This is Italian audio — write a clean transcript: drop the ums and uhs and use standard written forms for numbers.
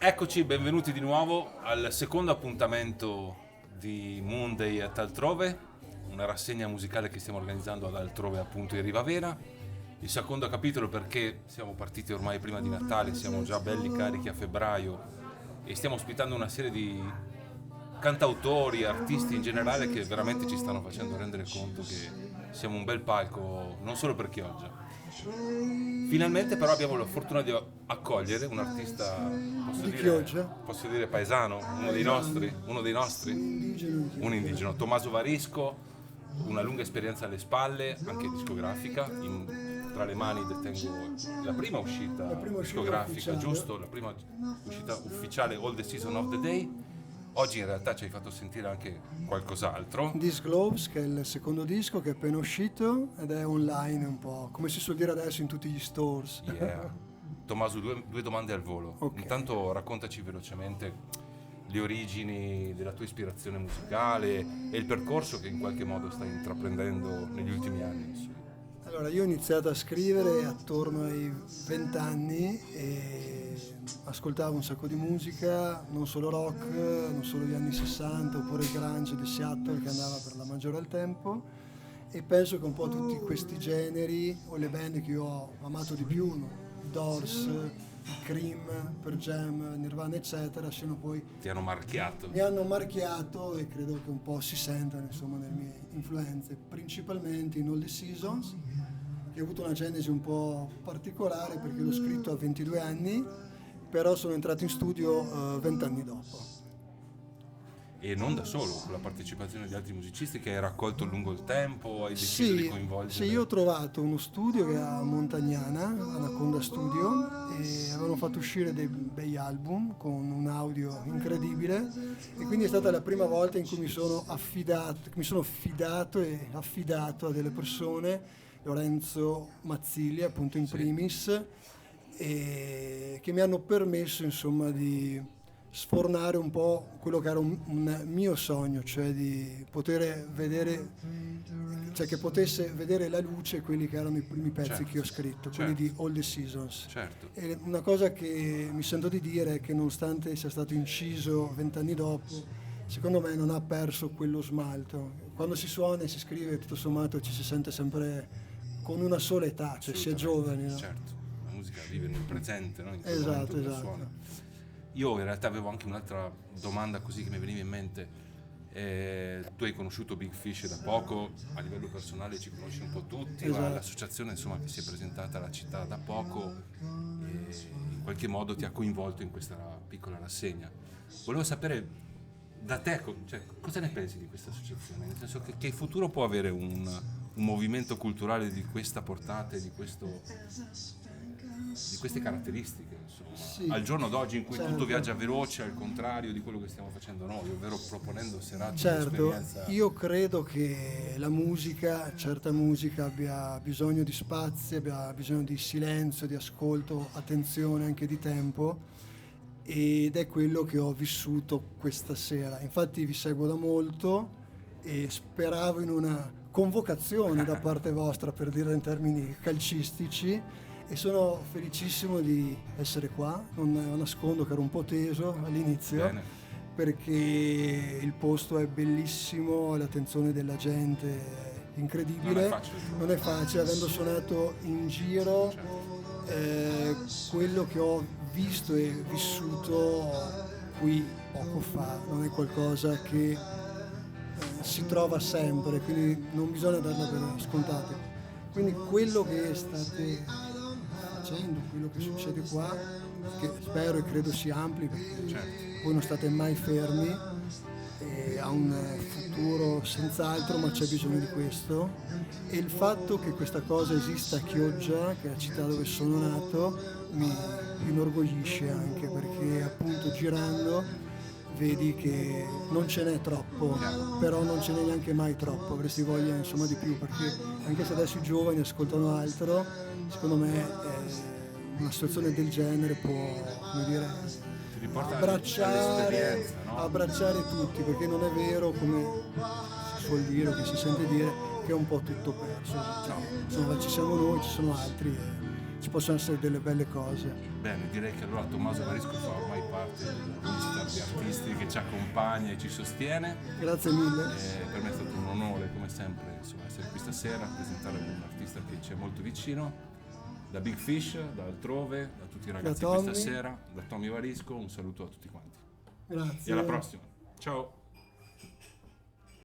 Eccoci, benvenuti di nuovo al secondo appuntamento di Monday at Altrove, una rassegna musicale che stiamo organizzando ad Altrove, appunto in Rivavera. Il secondo capitolo perché siamo partiti ormai prima di Natale, siamo già belli carichi a febbraio e stiamo ospitando una serie di cantautori, artisti in generale che veramente ci stanno facendo rendere conto che siamo un bel palco non solo per Chioggia. Finalmente però abbiamo la fortuna di accogliere un artista, posso dire paesano, uno dei nostri, un indigeno, Tommaso Varisco, una lunga esperienza alle spalle, anche discografica, tra le mani detengo la prima uscita discografica, giusto? La prima uscita ufficiale, All the Season of the Day. Oggi in realtà ci hai fatto sentire anche qualcos'altro. This Gloves, che è il secondo disco che è appena uscito ed è online un po', come si suol dire adesso in tutti gli stores. Yeah. Tommaso, due domande al volo. Okay. Intanto raccontaci velocemente le origini della tua ispirazione musicale e il percorso che in qualche modo stai intraprendendo negli ultimi anni. Insomma. Allora, io ho iniziato a scrivere attorno ai 20 anni e ascoltavo un sacco di musica, non solo rock, non solo gli anni 60, oppure il grunge di Seattle che andava per la maggiore al tempo, e penso che un po' tutti questi generi o le band che io ho amato di più, no? Doors, Cream, Pearl Jam, Nirvana eccetera, siano poi Ti hanno marchiato. mi hanno marchiato e credo che un po' si sentano insomma nelle mie influenze, principalmente in All the Seasons, che ho avuto una genesi un po' particolare perché l'ho scritto a 22 anni, però sono entrato in studio 20 anni dopo. E non da solo, con la partecipazione di altri musicisti che hai raccolto lungo il tempo, hai deciso di coinvolgere. Sì, io ho trovato uno studio che è a Montagnana, Anaconda Studio, e avevano fatto uscire dei bei album con un audio incredibile, e quindi è stata la prima volta in cui mi sono fidato e affidato a delle persone, Lorenzo Mazzilli appunto in primis, e che mi hanno permesso insomma di sfornare un po' quello che era un mio sogno, cioè di poter vedere, cioè che potesse vedere la luce quelli che erano i primi pezzi che ho scritto, quelli di All the Seasons. Certo. E una cosa che mi sento di dire è che nonostante sia stato inciso 20 anni dopo, secondo me non ha perso quello smalto. Quando si suona e si scrive, tutto sommato ci si sente sempre con una sola età, cioè si è giovani, no? Certo, la musica vive nel presente, no? In quel Esatto, momento che suona. Io in realtà avevo anche un'altra domanda così che mi veniva in mente. Tu hai conosciuto Big Fish da poco, a livello personale ci conosci un po' tutti, ma l'associazione insomma che si è presentata alla città da poco e in qualche modo ti ha coinvolto in questa piccola rassegna. Volevo sapere da te, cioè, cosa ne pensi di questa associazione? Nel senso che futuro può avere un movimento culturale di questa portata e di queste caratteristiche, insomma, Sì, al giorno d'oggi in cui certo. Tutto viaggia veloce, al contrario di quello che stiamo facendo noi, ovvero proponendo serate di Certo, esperienza. io credo che la musica, certa musica abbia bisogno di spazi, abbia bisogno di silenzio, di ascolto, attenzione, anche di tempo, ed è quello che ho vissuto questa sera. Infatti vi seguo da molto e speravo in una convocazione da parte vostra, per dire in termini calcistici, e sono felicissimo di essere qua. Non nascondo che ero un po' teso all'inizio. Bene. Perché il posto è bellissimo, l'attenzione della gente è incredibile. Non è facile, avendo suonato in giro, quello che ho visto e vissuto qui poco fa non è qualcosa che si trova sempre, quindi non bisogna darla per scontato. Quindi quello che state facendo, quello che succede qua, che spero e credo si ampli, perché voi non state mai fermi, e ha un futuro senz'altro, ma c'è bisogno di questo, e il fatto che questa cosa esista a Chioggia, che è la città dove sono nato, mi inorgoglisce anche, perché appunto girando vedi che non ce n'è troppo, però non ce n'è neanche mai troppo, avresti voglia insomma di più, perché anche se adesso i giovani ascoltano altro, secondo me una situazione del genere può, come dire, abbracciare tutti, perché non è vero, come si suol dire o che si sente dire, che è un po' tutto perso. Insomma, ci siamo noi, ci sono altri e ci possono essere delle belle cose. Bene, direi che allora Tommaso Varisco fa ormai parte ci accompagna e ci sostiene. Grazie mille. Per me è stato un onore, come sempre, insomma, essere qui stasera, presentare un artista che ci è molto vicino. Da Big Fish, da Altrove, da tutti i ragazzi Da qui Tommy. stasera, da Tommy Varisco, un saluto a tutti quanti. Grazie. E alla prossima. Ciao!